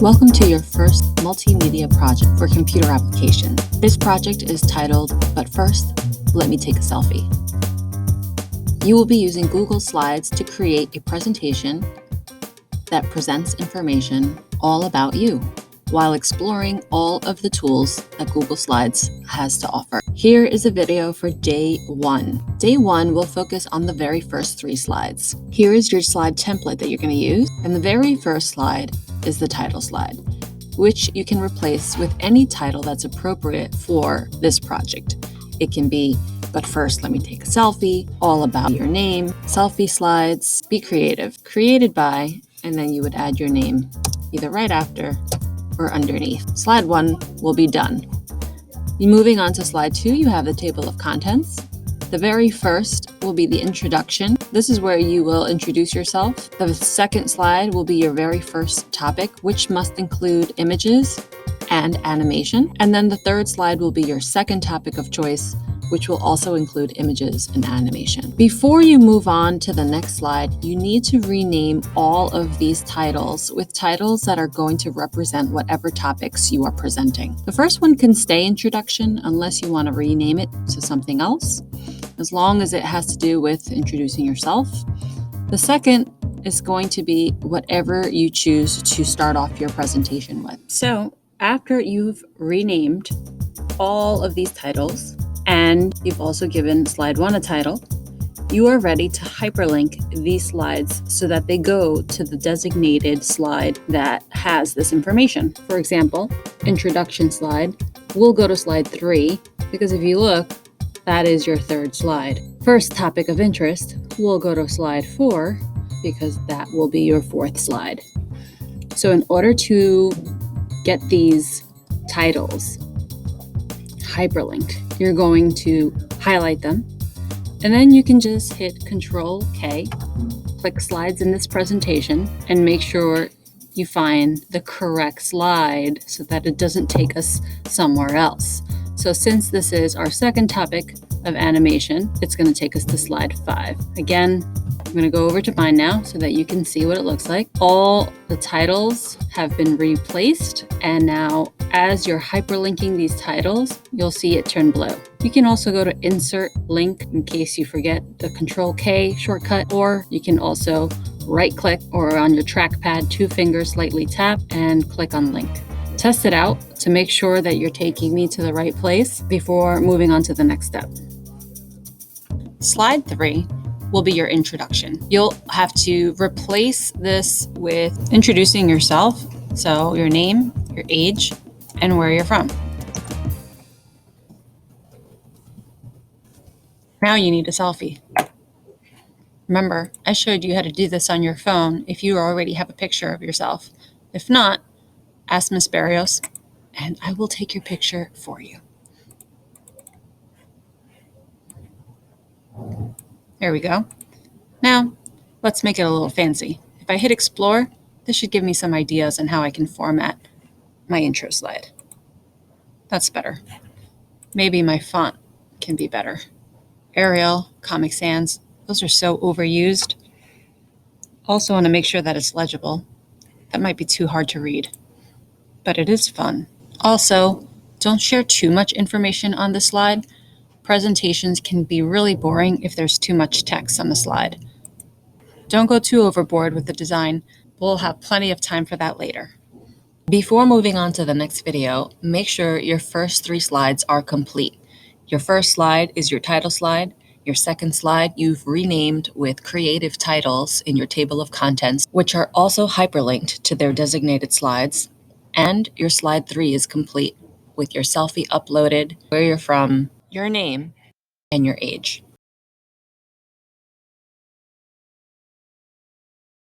Welcome to your first multimedia project for computer application. This project is titled, But First, Let Me Take a Selfie. You will be using Google Slides to create a presentation that presents information all about you while exploring all of the tools that Google Slides has to offer. Here is a video for day 1. Day 1 will focus on the very first 3 slides. Here is your slide template that you're going to use, and the very first slide is the title slide, which you can replace with any title that's appropriate for this project. It can be, but first let me take a selfie, all about your name, selfie slides, be creative, created by, and then you would add your name either right after or underneath. Slide 1 will be done. Moving on to slide 2, you have the table of contents. The very first will be the introduction. This is where you will introduce yourself. The second slide will be your very first topic, which must include images and animation. And then the third slide will be your second topic of choice, which will also include images and animation. Before you move on to the next slide, you need to rename all of these titles with titles that are going to represent whatever topics you are presenting. The first one can stay introduction unless you want to rename it to something else, as long as it has to do with introducing yourself. The second is going to be whatever you choose to start off your presentation with. So after you've renamed all of these titles, and you've also given slide 1 a title, you are ready to hyperlink these slides so that they go to the designated slide that has this information. For example, introduction slide will go to slide 3 because if you look, that is your third slide. First topic of interest will go to slide 4 because that will be your fourth slide. So in order to get these titles hyperlinked, you're going to highlight them, and then you can just hit Control K, click slides in this presentation, and make sure you find the correct slide so that it doesn't take us somewhere else. So since this is our second topic of animation, it's going to take us to slide 5. Again, I'm going to go over to mine now so that you can see what it looks like. All the titles have been replaced, and now as you're hyperlinking these titles, you'll see it turn blue. You can also go to Insert Link in case you forget the Control K shortcut, or you can also right click or on your trackpad, 2 fingers lightly tap and click on Link. Test it out to make sure that you're taking me to the right place before moving on to the next step. Slide 3 will be your introduction. You'll have to replace this with introducing yourself, so your name, your age, and where you're from. Now you need a selfie. Remember, I showed you how to do this on your phone if you already have a picture of yourself. If not, ask Miss Barrios, and I will take your picture for you. There we go. Now, let's make it a little fancy. If I hit Explore, this should give me some ideas on how I can format my intro slide. That's better. Maybe my font can be better. Arial, Comic Sans, those are so overused. Also want to make sure that it's legible. That might be too hard to read, but it is fun. Also, don't share too much information on the slide. Presentations can be really boring if there's too much text on the slide. Don't go too overboard with the design. We'll have plenty of time for that later. Before moving on to the next video, make sure your first 3 slides are complete. Your first slide is your title slide. Your second slide you've renamed with creative titles in your table of contents, which are also hyperlinked to their designated slides. And your slide 3 is complete with your selfie uploaded, where you're from, your name, and your age.